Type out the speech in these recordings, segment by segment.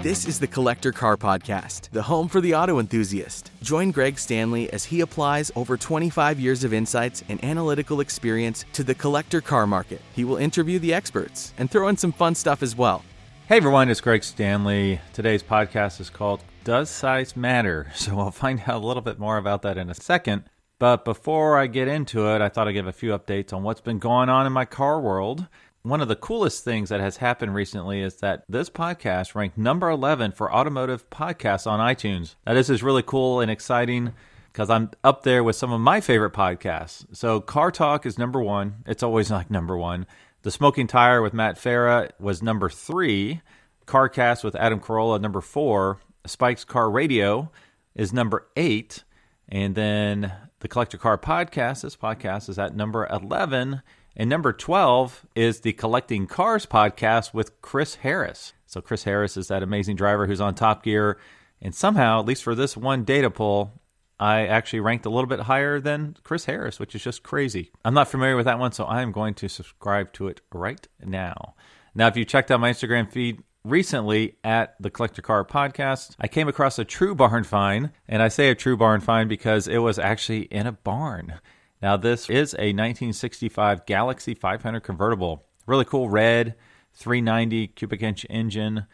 This is the Collector Car Podcast, the home for the auto enthusiast. Join Greg Stanley as he applies over 25 years of insights and analytical experience to the collector car market. He will interview the experts and throw in some fun stuff as well. Hey everyone, it's Greg Stanley. Today's podcast is called Does Size Matter? So we'll find out a little bit more about that in a second. But before I get into it, I thought I'd give a few updates on what's been going on in my car world. One of the coolest things that has happened recently is that this podcast ranked number 11 for automotive podcasts on iTunes. Now, this is really cool and exciting because I'm up there with some of my favorite podcasts. So Car Talk is number 1. It's always like number 1. The Smoking Tire with Matt Farah was number 3. CarCast with Adam Carolla, number 4. Spike's Car Radio is number 8. And then the Collector Car Podcast, this podcast is at number 11. And number 12 is the Collecting Cars podcast with Chris Harris. So Chris Harris is that amazing driver who's on Top Gear. And somehow, at least for this one data pull, I actually ranked a little bit higher than Chris Harris, which is just crazy. I'm not familiar with that one, so I am going to subscribe to it right now. Now, if you checked out my Instagram feed recently at the Collector Car Podcast, I came across a true barn find. And I say a true barn find because it was actually in a barn. Now, this is a 1965 Galaxy 500 convertible. Really cool red, 390 cubic inch engine,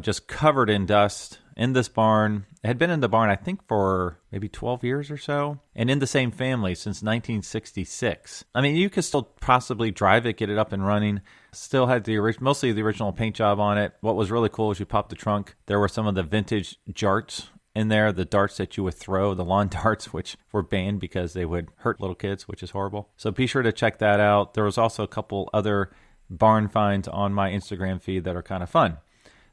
just covered in dust in this barn. It had been in the barn, I think, for maybe 12 years or so, and in the same family since 1966. I mean, you could still possibly drive it, get it up and running. Still had mostly the original paint job on it. What was really cool is you pop the trunk. There were some of the vintage jarts in there, the darts that you would throw, the lawn darts, which were banned because they would hurt little kids, which is horrible. So be sure to check that out. There was also a couple other barn finds on my Instagram feed that are kind of fun.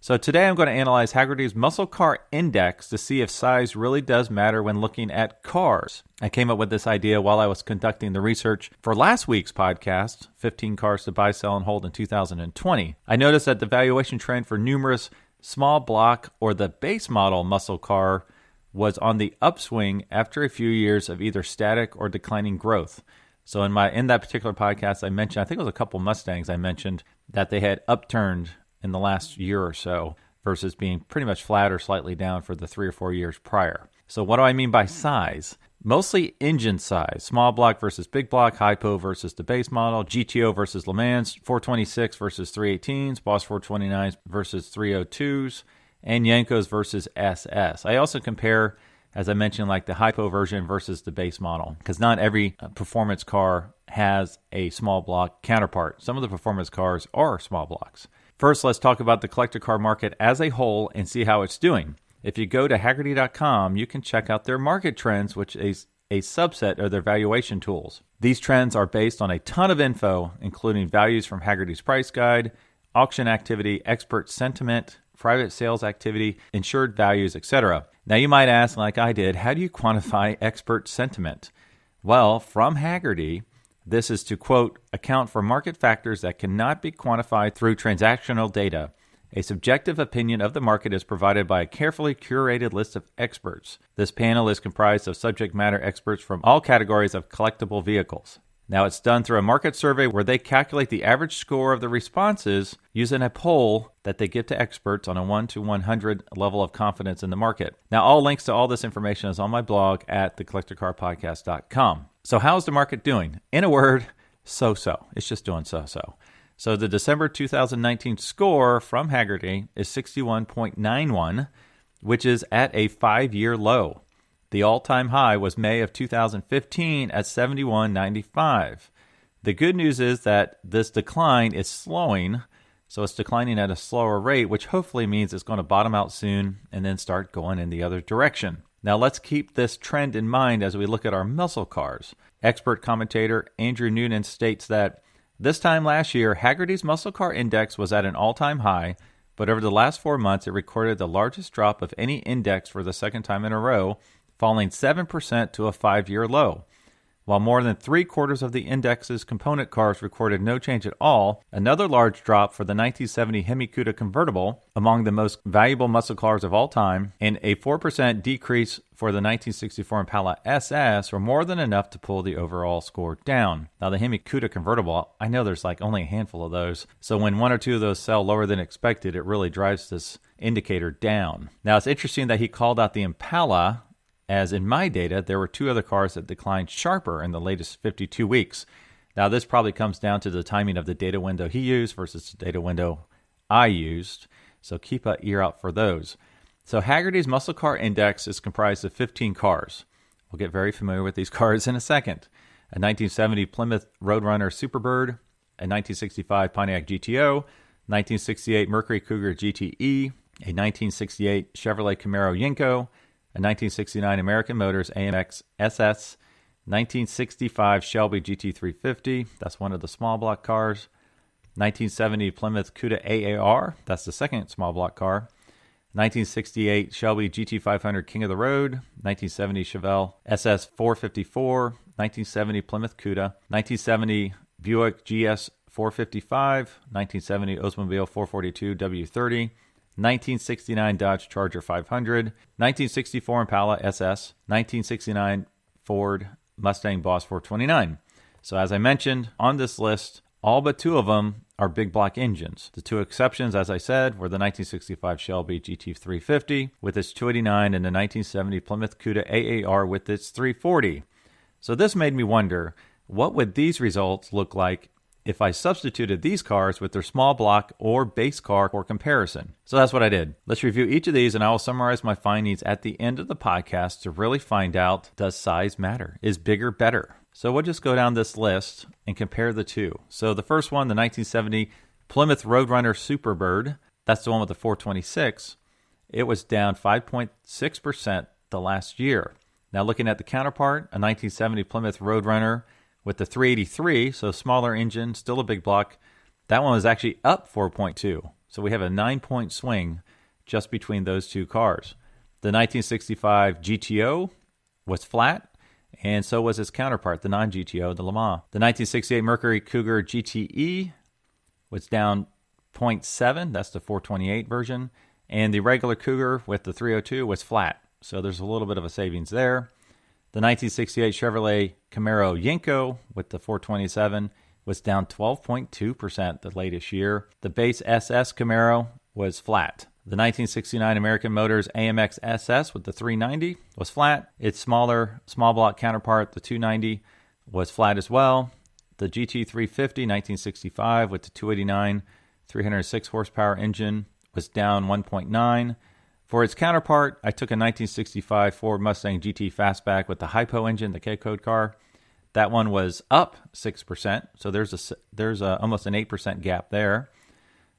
So today I'm going to analyze Hagerty's Muscle Car Index to see if size really does matter when looking at cars. I came up with this idea while I was conducting the research for last week's podcast, 15 Cars to Buy, Sell, and Hold in 2020. I noticed that the valuation trend for numerous small block or the base model muscle car was on the upswing after a few years of either static or declining growth. So in that particular podcast, I mentioned, I think it was a couple Mustangs I mentioned, that they had upturned in the last year or so versus being pretty much flat or slightly down for the 3 or 4 years prior. So what do I mean by size? Mostly engine size, small block versus big block, hypo versus the base model, GTO versus Le Mans, 426 versus 318s, Boss 429s versus 302s, and Yenkos versus SS. I also compare, as I mentioned, like the hypo version versus the base model, because not every performance car has a small block counterpart. Some of the performance cars are small blocks. First, let's talk about the collector car market as a whole and see how it's doing. If you go to Hagerty.com, you can check out their market trends, which is a subset of their valuation tools. These trends are based on a ton of info, including values from Hagerty's price guide, auction activity, expert sentiment, private sales activity, insured values, etc. Now, you might ask, like I did, how do you quantify expert sentiment? Well, from Hagerty, this is to, quote, account for market factors that cannot be quantified through transactional data. A subjective opinion of the market is provided by a carefully curated list of experts. This panel is comprised of subject matter experts from all categories of collectible vehicles. Now, it's done through a market survey where they calculate the average score of the responses using a poll that they give to experts on a 1 to 100 level of confidence in the market. Now, all links to all this information is on my blog at thecollectorcarpodcast.com. So how's the market doing? In a word, so-so. It's just doing so-so. So the December 2019 score from Hagerty is 61.91, which is at a 5-year low. The all-time high was May of 2015 at 71.95. The good news is that this decline is slowing, so it's declining at a slower rate, which hopefully means it's going to bottom out soon and then start going in the other direction. Now let's keep this trend in mind as we look at our muscle cars. Expert commentator Andrew Noonan states that this time last year, Hagerty's Muscle Car Index was at an all-time high, but over the last 4 months, it recorded the largest drop of any index for the second time in a row, falling 7% to a 5-year low. while more than 3/4 of the index's component cars recorded no change at all. Another large drop for the 1970 Hemi Cuda convertible, among the most valuable muscle cars of all time, and a 4% decrease for the 1964 Impala SS were more than enough to pull the overall score down. Now, the Hemi Cuda convertible, I know there's like only a handful of those, so when one or two of those sell lower than expected, it really drives this indicator down. Now, it's interesting that he called out the Impala, as in my data, there were 2 other cars that declined sharper in the latest 52 weeks. Now, this probably comes down to the timing of the data window he used versus the data window I used, so keep an ear out for those. So Hagerty's Muscle Car Index is comprised of 15 cars. We'll get very familiar with these cars in a second. A 1970 Plymouth Roadrunner Superbird, a 1965 Pontiac GTO, 1968 Mercury Cougar GTE, a 1968 Chevrolet Camaro Yenko, a 1969 American Motors AMX SS, 1965 Shelby GT350, that's one of the small block cars, 1970 Plymouth Cuda AAR, that's the second small block car, 1968 Shelby GT500 King of the Road, 1970 Chevelle SS 454, 1970 Plymouth Cuda, 1970 Buick GS 455, 1970 Oldsmobile 442 W30, 1969 Dodge Charger 500, 1964 Impala SS, 1969 Ford Mustang Boss 429. So as I mentioned, on this list, all but 2 of them are big block engines. The 2 exceptions, as I said, were the 1965 Shelby GT350 with its 289 and the 1970 Plymouth Cuda AAR with its 340. So this made me wonder, what would these results look like if I substituted these cars with their small block or base car for comparison? So that's what I did. Let's review each of these, and I will summarize my findings at the end of the podcast to really find out, does size matter? Is bigger better? So we'll just go down this list and compare the 2. So the first one, the 1970 Plymouth Roadrunner Superbird, that's the one with the 426. It was down 5.6% the last year. Now looking at the counterpart, a 1970 Plymouth Roadrunner with the 383, so smaller engine, still a big block. That one was actually up 4.2. So we have a 9-point swing just between those 2 cars. The 1965 GTO was flat, and so was its counterpart, the non-GTO, the Le Mans. The 1968 Mercury Cougar GTE was down 0.7, that's the 428 version, and the regular Cougar with the 302 was flat. So there's a little bit of a savings there. The 1968 Chevrolet Camaro Yenko with the 427 was down 12.2% the latest year. The base SS Camaro was flat. The 1969 American Motors AMX SS with the 390 was flat. Its smaller small block counterpart, the 290, was flat as well. The GT350 1965 with the 289 306 horsepower engine was down 1.9. For its counterpart, I took a 1965 Ford Mustang GT Fastback with the Hypo engine, the K-Code car. That one was up 6%, so there's almost an 8% gap there.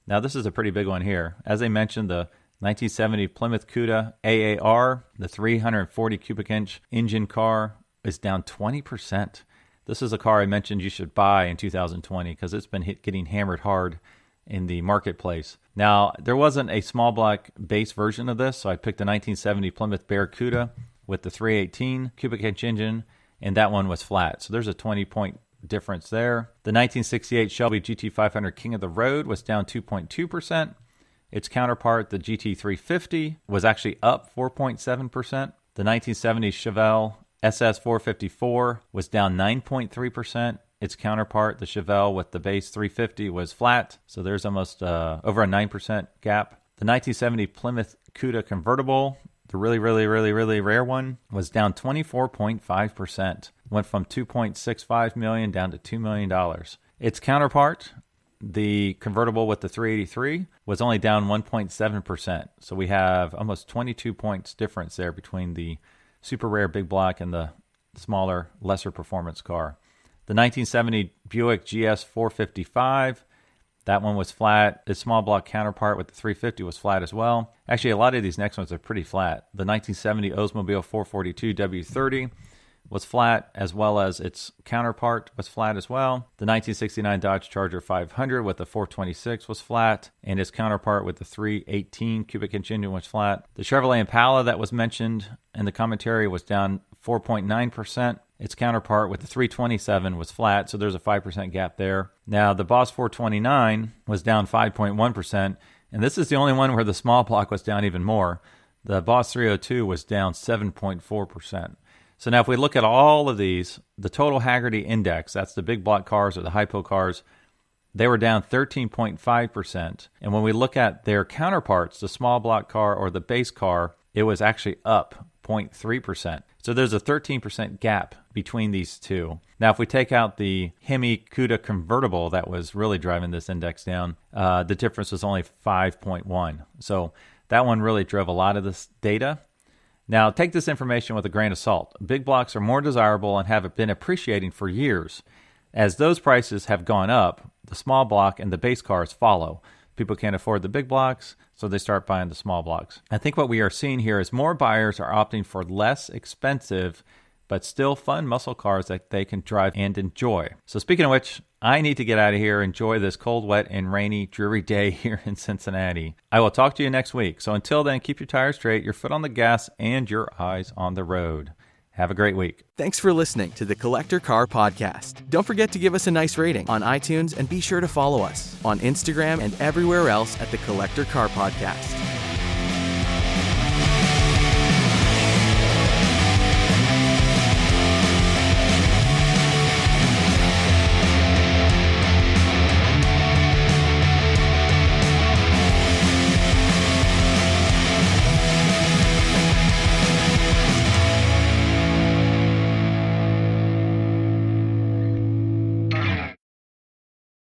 Now, this is a pretty big one here. As I mentioned, the 1970 Plymouth Cuda AAR, the 340 cubic inch engine car, is down 20%. This is a car I mentioned you should buy in 2020 because it's been getting hammered hard in the marketplace. Now, there wasn't a small block base version of this, so I picked the 1970 Plymouth Barracuda with the 318 cubic inch engine, and that one was flat. So there's a 20-point difference there. The 1968 Shelby GT500 King of the Road was down 2.2%. Its counterpart, the GT350, was actually up 4.7%. The 1970 Chevelle SS454 was down 9.3%. Its counterpart, the Chevelle with the base 350, was flat. So there's almost over a 9% gap. The 1970 Plymouth Cuda convertible, the really rare one, was down 24.5%. Went from $2.65 million down to $2 million. Its counterpart, the convertible with the 383, was only down 1.7%. So we have almost 22 points difference there between the super rare big block and the smaller, lesser performance car. The 1970 Buick GS 455, that one was flat. Its small block counterpart with the 350 was flat as well. Actually, a lot of these next ones are pretty flat. The 1970 Oldsmobile 442 W30 was flat, as well as its counterpart was flat as well. The 1969 Dodge Charger 500 with the 426 was flat, and its counterpart with the 318 cubic inch engine was flat. The Chevrolet Impala that was mentioned in the commentary was down 4.9%. Its counterpart with the 327 was flat, so there's a 5% gap there. Now, the Boss 429 was down 5.1%, and this is the only one where the small block was down even more. The Boss 302 was down 7.4%. So now if we look at all of these, the total Hagerty index, that's the big block cars or the hypo cars, they were down 13.5%. And when we look at their counterparts, the small block car or the base car, it was actually up 0.3%. So there's a 13% gap between these two. Now, if we take out the Hemi Cuda convertible that was really driving this index down, the difference was only 5.1. So that one really drove a lot of this data. Now, take this information with a grain of salt. Big blocks are more desirable and have been appreciating for years. As those prices have gone up, the small block and the base cars follow. People can't afford the big blocks, so they start buying the small blocks. I think what we are seeing here is more buyers are opting for less expensive but still fun muscle cars that they can drive and enjoy. So speaking of which, I need to get out of here, enjoy this cold, wet, and rainy, dreary day here in Cincinnati. I will talk to you next week. So until then, keep your tires straight, your foot on the gas, and your eyes on the road. Have a great week. Thanks for listening to the Collector Car Podcast. Don't forget to give us a nice rating on iTunes and be sure to follow us on Instagram and everywhere else at the Collector Car Podcast.